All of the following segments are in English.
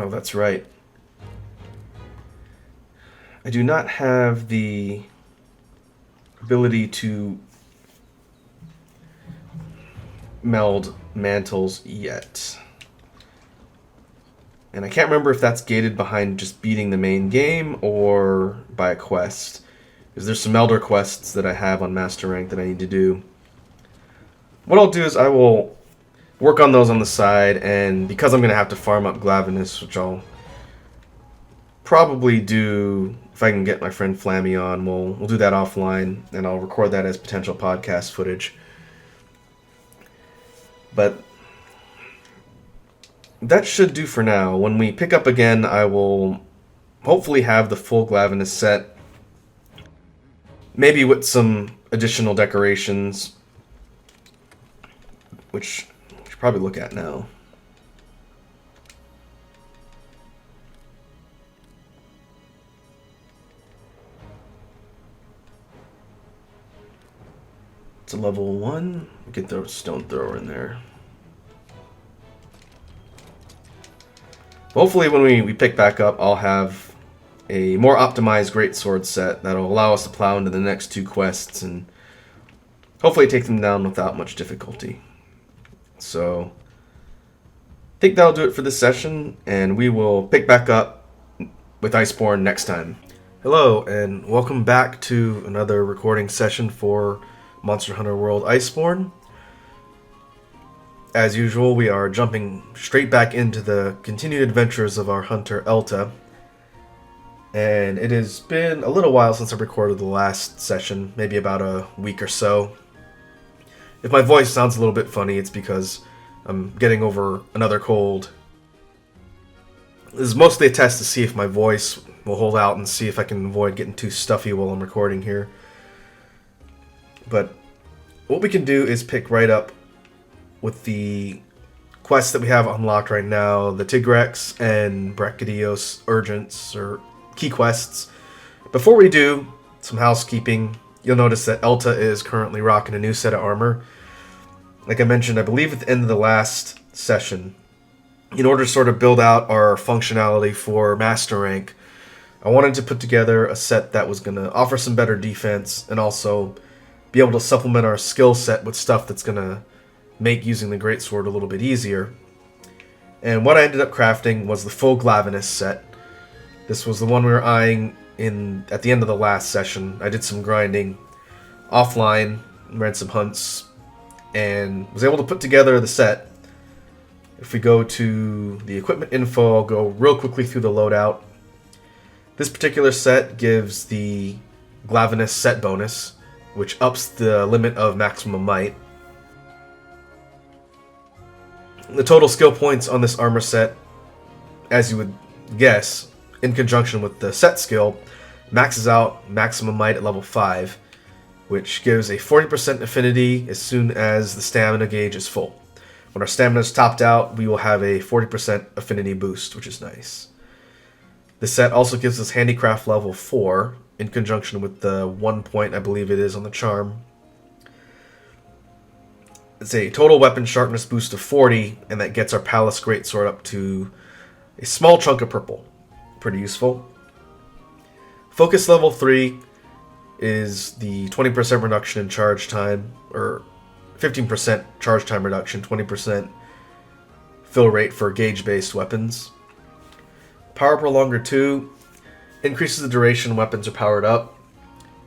Oh, that's right. I do not have the ability to meld mantles yet. And I can't remember if that's gated behind just beating the main game or by a quest. Because there's some Elder quests that I have on Master Rank that I need to do. What I'll do is I will work on those on the side, and because I'm going to have to farm up Glavenus, which I'll probably do if I can get my friend Flammy on, we'll do that offline, and I'll record that as potential podcast footage. But that should do for now. When we pick up again, I will hopefully have the full Glavenus set, maybe with some additional decorations, which I should probably look at now. It's a level 1. Get the stone thrower in there. Hopefully when we pick back up, I'll have a more optimized greatsword set that'll allow us to plow into the next 2 quests and hopefully take them down without much difficulty. So, I think that'll do it for this session, and we will pick back up with Iceborne next time. Hello, and welcome back to another recording session for Monster Hunter World Iceborne. As usual, we are jumping straight back into the continued adventures of our hunter Elta. And it has been a little while since I recorded the last session, maybe about a week or so. If my voice sounds a little bit funny, it's because I'm getting over another cold. This is mostly a test to see if my voice will hold out and see if I can avoid getting too stuffy while I'm recording here. But what we can do is pick right up with the quests that we have unlocked right now, the Tigrex and Brachydios Urgents, or key quests. Before we do, some housekeeping. You'll notice that Elta is currently rocking a new set of armor. Like I mentioned, I believe at the end of the last session, in order to sort of build out our functionality for Master Rank, I wanted to put together a set that was going to offer some better defense and also be able to supplement our skill set with stuff that's going to make using the greatsword a little bit easier. And what I ended up crafting was the full Glavenus set. This was the one we were eyeing at the end of the last session. I did some grinding offline, ran some hunts, and was able to put together the set. If we go to the equipment info, I'll go real quickly through the loadout. This particular set gives the Glavenus set bonus, which ups the limit of maximum might. The total skill points on this armor set, as you would guess, in conjunction with the set skill, maxes out maximum might at level 5, which gives a 40% affinity as soon as the stamina gauge is full. When our stamina is topped out, we will have a 40% affinity boost, which is nice. The set also gives us handicraft level 4, in conjunction with the 1 point I believe it is on the charm. It's a total weapon sharpness boost of 40, and that gets our Palace Greatsword up to a small chunk of purple. Pretty useful. Focus level 3 is the 20% reduction in charge time, or 15% charge time reduction, 20% fill rate for gauge-based weapons. Power Prolonger 2 increases the duration weapons are powered up.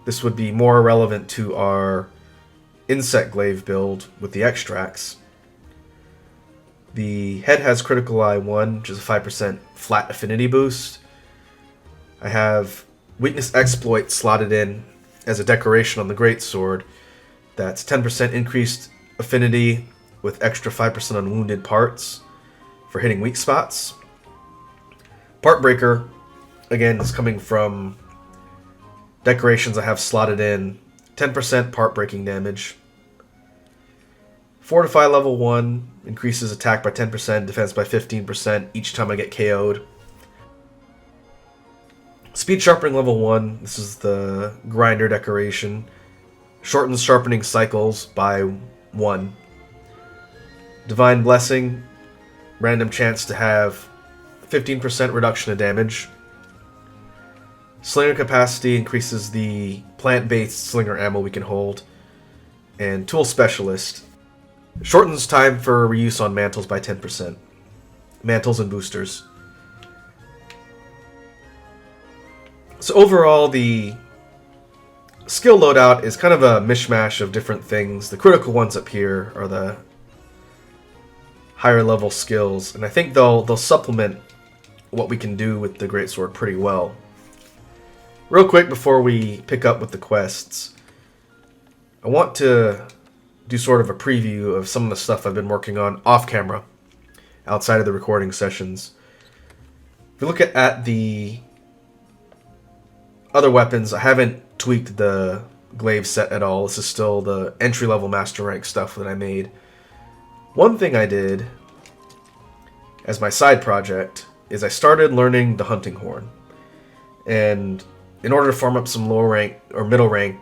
This would be more relevant to our Insect Glaive build with the extracts. The head has Critical Eye 1, which is a 5% flat affinity boost. I have Weakness Exploit slotted in as a decoration on the Greatsword. That's 10% increased affinity with extra 5% on wounded parts for hitting weak spots. Part Breaker, again, is coming from decorations I have slotted in. 10% part breaking damage. Fortify level 1 increases attack by 10%, defense by 15% each time I get KO'd. Speed Sharpening level 1, this is the grinder decoration. Shortens sharpening cycles by 1. Divine Blessing, random chance to have 15% reduction of damage. Slinger capacity increases the plant-based slinger ammo we can hold. And Tool Specialist shortens time for reuse on mantles by 10%. Mantles and boosters. So overall, the skill loadout is kind of a mishmash of different things. The critical ones up here are the higher level skills, and I think they'll supplement what we can do with the greatsword pretty well. Real quick before we pick up with the quests, I want to do sort of a preview of some of the stuff I've been working on off camera, outside of the recording sessions. If you look at the other weapons, I haven't tweaked the glaive set at all. This is still the entry-level master rank stuff that I made. One thing I did as my side project is I started learning the hunting horn. And in order to farm up some low rank or middle rank,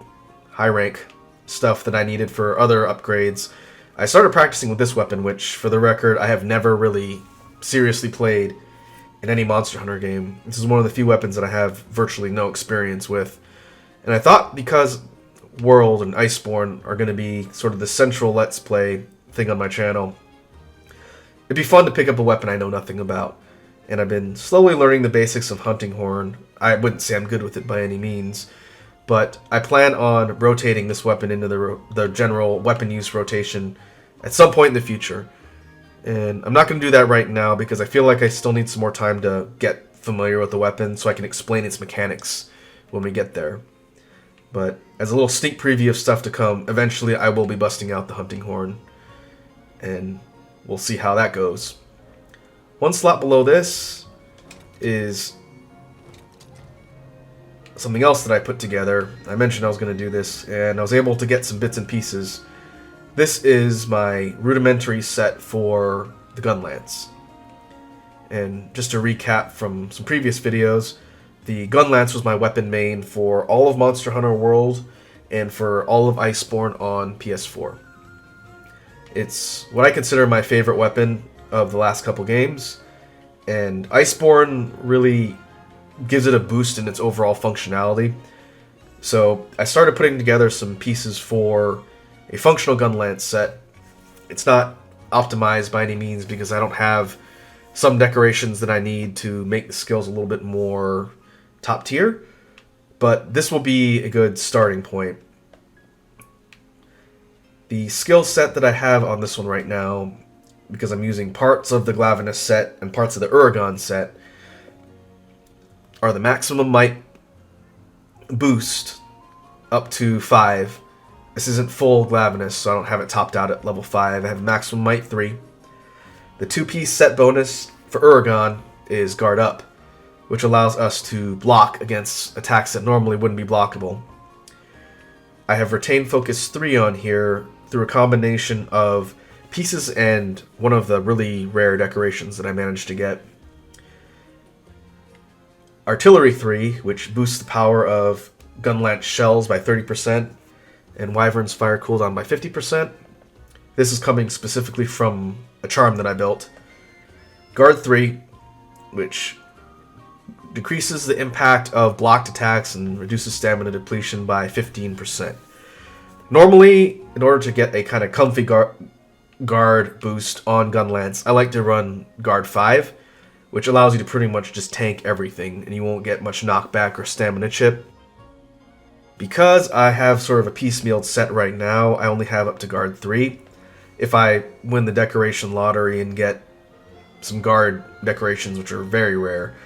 high rank stuff that I needed for other upgrades, I started practicing with this weapon, which, for the record, I have never really seriously played in any Monster Hunter game. This is one of the few weapons that I have virtually no experience with. And I thought because World and Iceborne are going to be sort of the central Let's Play thing on my channel, it'd be fun to pick up a weapon I know nothing about. And I've been slowly learning the basics of hunting horn. I wouldn't say I'm good with it by any means, but I plan on rotating this weapon into the general weapon use rotation at some point in the future. And I'm not going to do that right now because I feel like I still need some more time to get familiar with the weapon so I can explain its mechanics when we get there. But as a little sneak preview of stuff to come, eventually I will be busting out the hunting horn, and we'll see how that goes. One slot below this is something else that I put together. I mentioned I was going to do this, and I was able to get some bits and pieces. This is my rudimentary set for the gun lance. And just to recap from some previous videos, the gun lance was my weapon main for all of Monster Hunter World and for all of Iceborne on PS4. It's what I consider my favorite weapon of the last couple games, and Iceborne really gives it a boost in its overall functionality. So I started putting together some pieces for a functional gun lance set. It's not optimized by any means because I don't have some decorations that I need to make the skills a little bit more top tier, but this will be a good starting point. The skill set that I have on this one right now, because I'm using parts of the Glavinus set and parts of the Uragon set, are the maximum might boost up to 5. This isn't full Glavinus, so I don't have it topped out at level 5. I have maximum might 3. The 2-piece set bonus for Uragon is guard up, which allows us to block against attacks that normally wouldn't be blockable. I have retained focus 3 on here through a combination of pieces and one of the really rare decorations that I managed to get. Artillery 3, which boosts the power of gun lance shells by 30%, and Wyvern's fire cooldown by 50%. This is coming specifically from a charm that I built. Guard 3, which decreases the impact of blocked attacks and reduces stamina depletion by 15%. Normally, in order to get a kind of comfy guard boost on gun lance, I like to run guard 5, which allows you to pretty much just tank everything, and you won't get much knockback or stamina chip. Because I have sort of a piecemealed set right now, I only have up to guard 3. If I win the decoration lottery and get some guard decorations, which are very rare,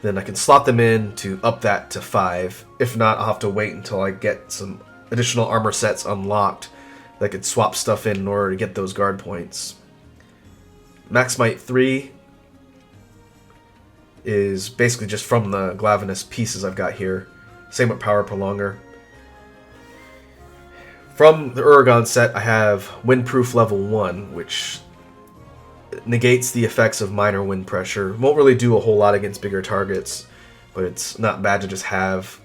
then I can slot them in to up that to 5. If not, I'll have to wait until I get some additional armor sets unlocked that I could swap stuff in order to get those guard points. Max Might 3 is basically just from the Glavinus pieces I've got here. Same with Power Prolonger. From the Uragon set, I have Windproof level 1, which negates the effects of minor wind pressure. Won't really do a whole lot against bigger targets, but it's not bad to just have.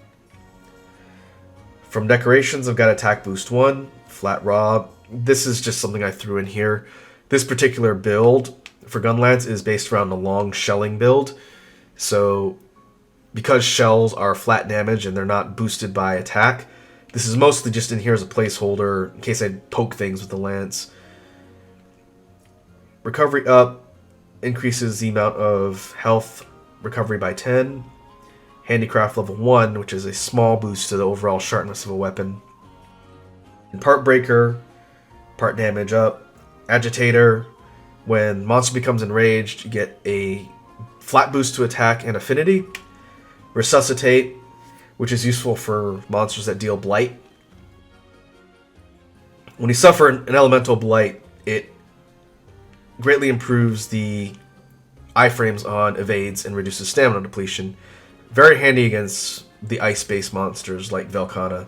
From decorations, I've got Attack Boost 1, Flat Raw. This is just something I threw in here. This particular build for Gunlance is based around a long shelling build. So because shells are flat damage and they're not boosted by attack, this is mostly just in here as a placeholder in case I poke things with the lance. Recovery up increases the amount of health recovery by 10. Handicraft level 1, which is a small boost to the overall sharpness of a weapon. And Part Breaker, part damage up. Agitator, when monster becomes enraged, you get a flat boost to attack and affinity. Resuscitate, which is useful for monsters that deal blight. When you suffer an elemental blight, it greatly improves the iframes on evades and reduces stamina depletion. Very handy against the ice-based monsters like Velkhana.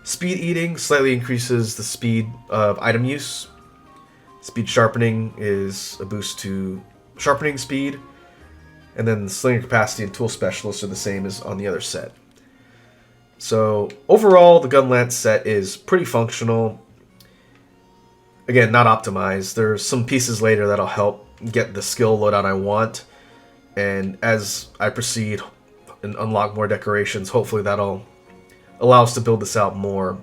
Speed Eating slightly increases the speed of item use. Speed Sharpening is a boost to sharpening speed. And then the Slinger Capacity and Tool Specialist are the same as on the other set. So overall, the Gunlance set is pretty functional. Again, not optimized. There's some pieces later that'll help get the skill loadout I want. And as I proceed and unlock more decorations, hopefully that'll allow us to build this out more.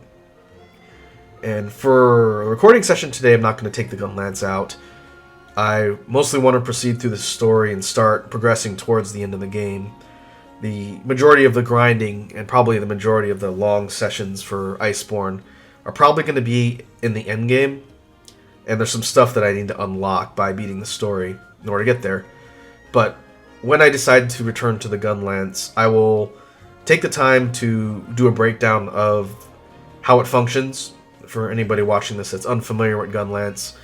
And for a recording session today, I'm not going to take the Gunlance out. I mostly want to proceed through the story and start progressing towards the end of the game. The majority of the grinding and probably the majority of the long sessions for Iceborne are probably going to be in the end game. And there's some stuff that I need to unlock by beating the story in order to get there. But when I decide to return to the Gunlance, I will take the time to do a breakdown of how it functions for anybody watching this that's unfamiliar with Gunlance.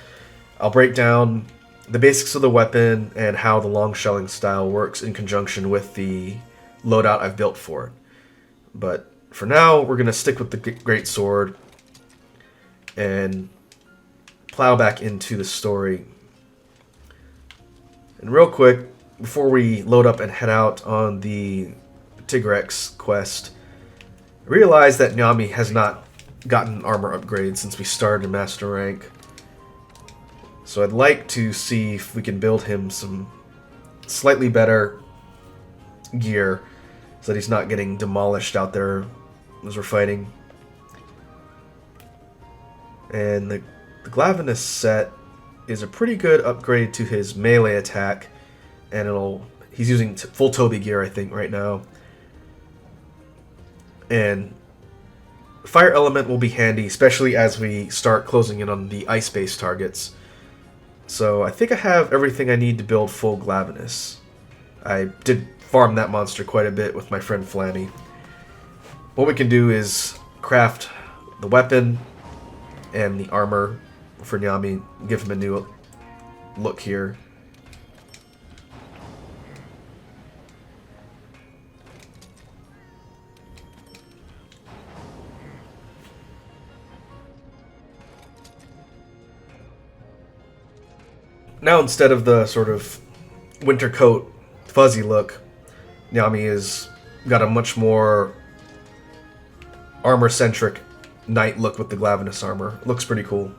I'll break down the basics of the weapon and how the long shelling style works in conjunction with the loadout I've built for it. But for now, we're going to stick with the Great Sword and plow back into the story. And real quick, before we load up and head out on the Tigrex quest, I realized that Nyami has not gotten armor upgrade since we started in Master Rank. So I'd like to see if we can build him some slightly better gear so that he's not getting demolished out there as we're fighting. And the Glavenus set is a pretty good upgrade to his melee attack, and he's using full Toby gear, I think, right now. And Fire Element will be handy, especially as we start closing in on the ice-based targets. So I think I have everything I need to build full Glavenus. I did farm that monster quite a bit with my friend Flanny. What we can do is craft the weapon and the armor for Nyami, give him a new look here. Now instead of the sort of winter coat fuzzy look, Nyami has got a much more armor-centric knight look with the Glavenus armor. Looks pretty cool.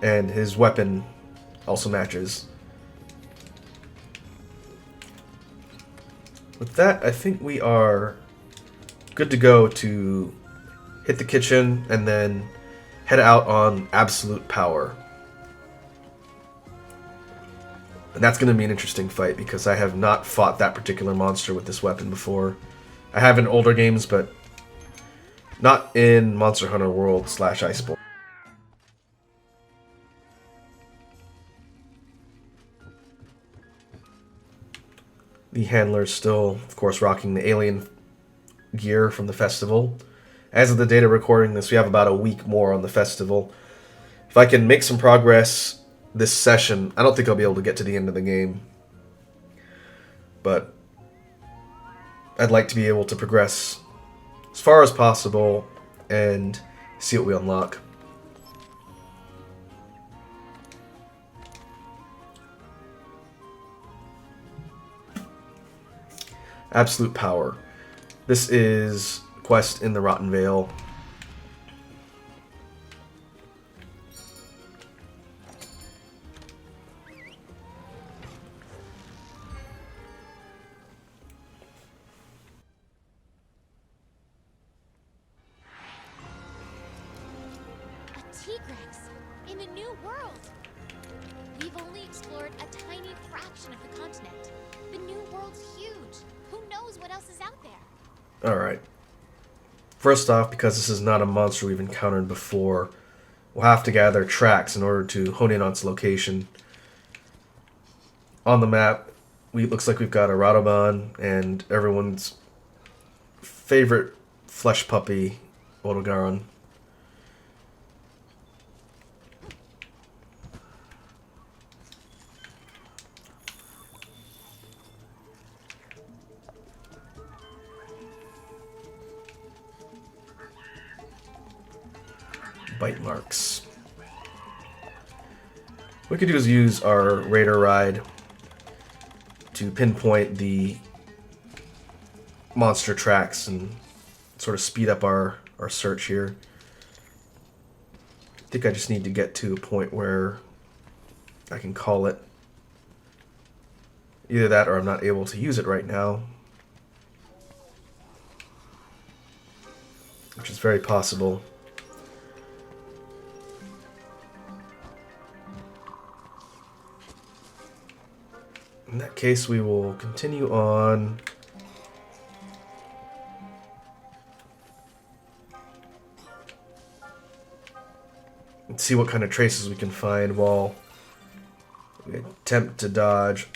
And his weapon also matches. With that, I think we are good to go to hit the kitchen and then head out on absolute power. And that's going to be an interesting fight because I have not fought that particular monster with this weapon before. I have in older games, but not in Monster Hunter World / Iceborne. The handler's still, of course, rocking the alien gear from the festival. As of the date of recording this, we have about a week more on the festival. If I can make some progress this session, I don't think I'll be able to get to the end of the game. But I'd like to be able to progress as far as possible and see what we unlock. Absolute Power. This is a quest in the Rotten Vale. Tigrex in a new world. We've only explored a tiny fraction of the continent. The new world's huge. Who knows what else is out there? Alright. First off, because this is not a monster we've encountered before, we'll have to gather tracks in order to hone in on its location. On the map, looks like we've got a Radobon and everyone's favorite flesh puppy, Odogaron. Bite marks. What we could do is use our radar ride to pinpoint the monster tracks and sort of speed up our search here. I think I just need to get to a point where I can call it. Either that or I'm not able to use it right now, which is very possible. In that case, we will continue on. And see what kind of traces we can find while we attempt to dodge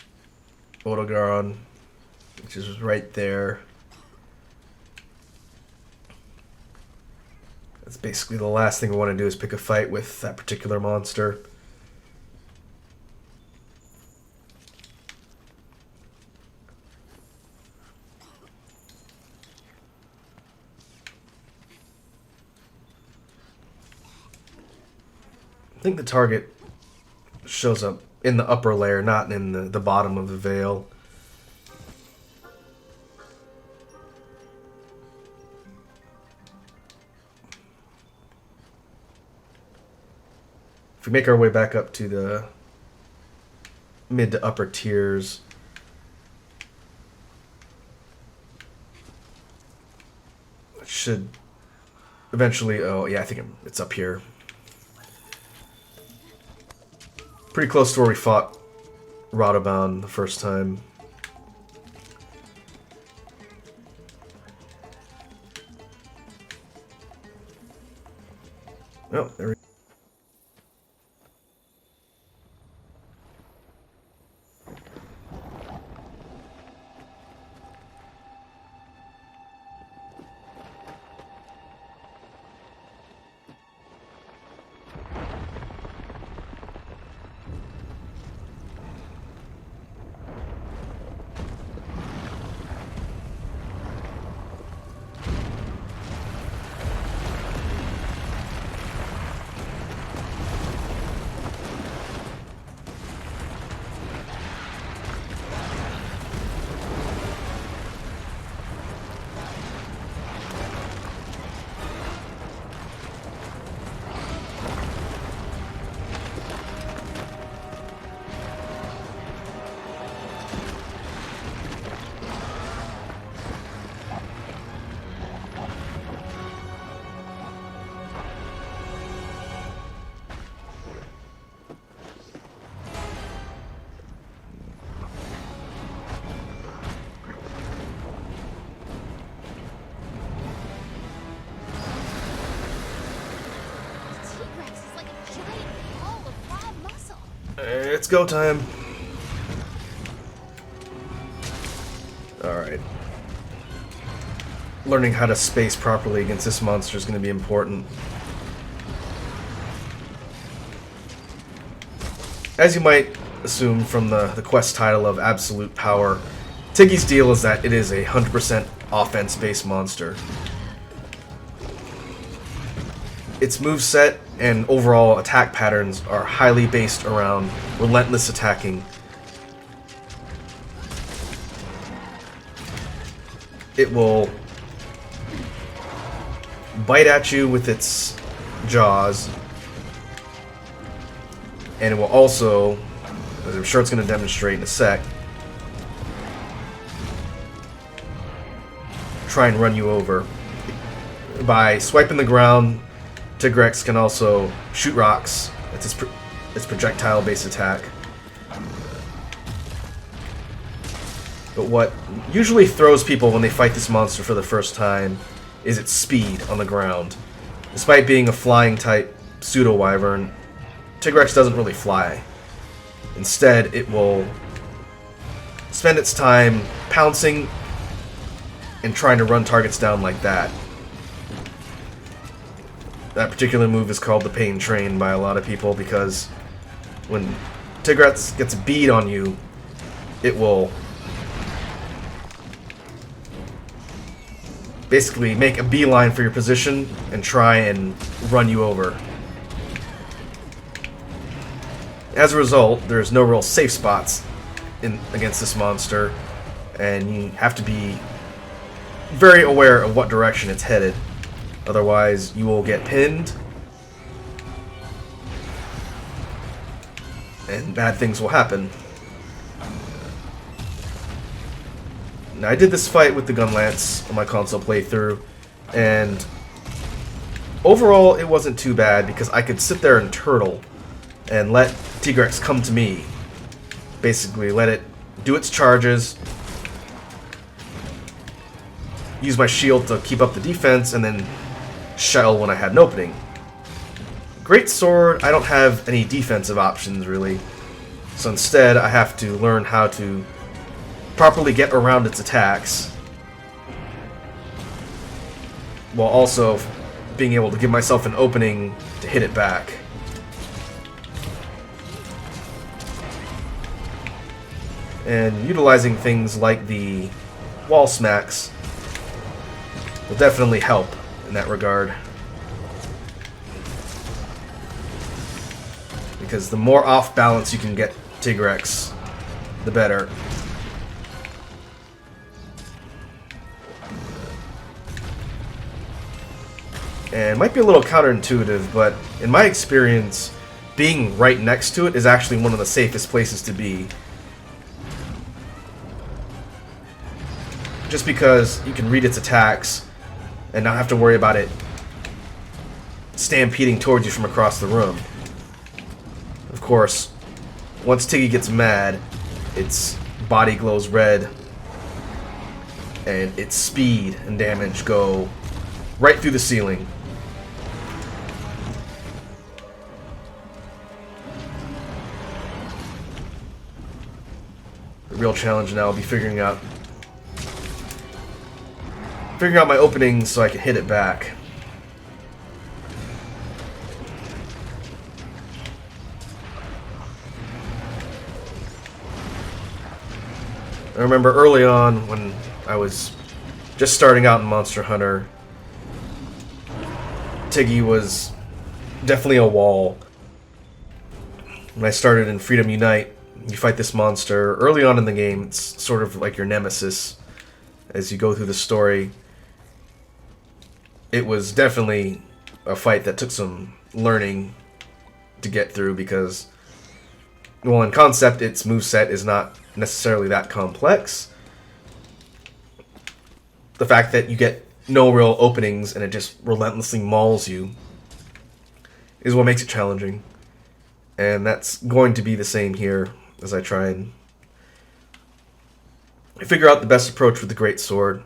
Odogaron, which is right there. That's basically the last thing we want to do is pick a fight with that particular monster. I think the target shows up in the upper layer, not in the bottom of the veil. If we make our way back up to the mid to upper tiers, it should eventually... Oh, yeah, I think it's up here. Pretty close to where we fought Radobon the first time. Oh, there we go. It's go time. Alright. Learning how to space properly against this monster is going to be important. As you might assume from the quest title of Absolute Power, Tiggy's deal is that it is a 100% offense-based monster. Its moveset and overall attack patterns are highly based around relentless attacking. It will bite at you with its jaws, and it will also, as I'm sure it's going to demonstrate in a sec, try and run you over by swiping the ground Tigrex can also shoot rocks. It's its projectile-based attack. But what usually throws people when they fight this monster for the first time is its speed on the ground. Despite being a flying type pseudo-wyvern, Tigrex doesn't really fly. Instead, it will spend its time pouncing and trying to run targets down like that. That particular move is called the Pain Train by a lot of people because when Tigrex gets a bead on you, it will basically make a beeline for your position and try and run you over. As a result, there's no real safe spots against this monster, and you have to be very aware of what direction it's headed. Otherwise, you will get pinned, and bad things will happen. Now, I did this fight with the gun lance on my console playthrough, and overall it wasn't too bad because I could sit there and turtle and let Tigrex come to me. Basically, let it do its charges, use my shield to keep up the defense, and then shell when I had an opening. Great Sword, I don't have any defensive options really, so instead I have to learn how to properly get around its attacks while also being able to give myself an opening to hit it back. And utilizing things like the wall smacks will definitely help in that regard. Because the more off balance you can get Tigrex, the better. And it might be a little counterintuitive, but in my experience, being right next to it is actually one of the safest places to be. Just because you can read its attacks and not have to worry about it stampeding towards you from across the room. Of course, once Tiggy gets mad, its body glows red, and its speed and damage go right through the ceiling. The real challenge now will be figuring out my openings so I can hit it back. I remember early on when I was just starting out in Monster Hunter, Tiggy was definitely a wall. When I started in Freedom Unite, you fight this monster early on in the game. It's sort of like your nemesis as you go through the story. It was definitely a fight that took some learning to get through because, well, in concept, its moveset is not necessarily that complex. The fact that you get no real openings and it just relentlessly mauls you is what makes it challenging. And that's going to be the same here as I try and figure out the best approach with the Great Sword.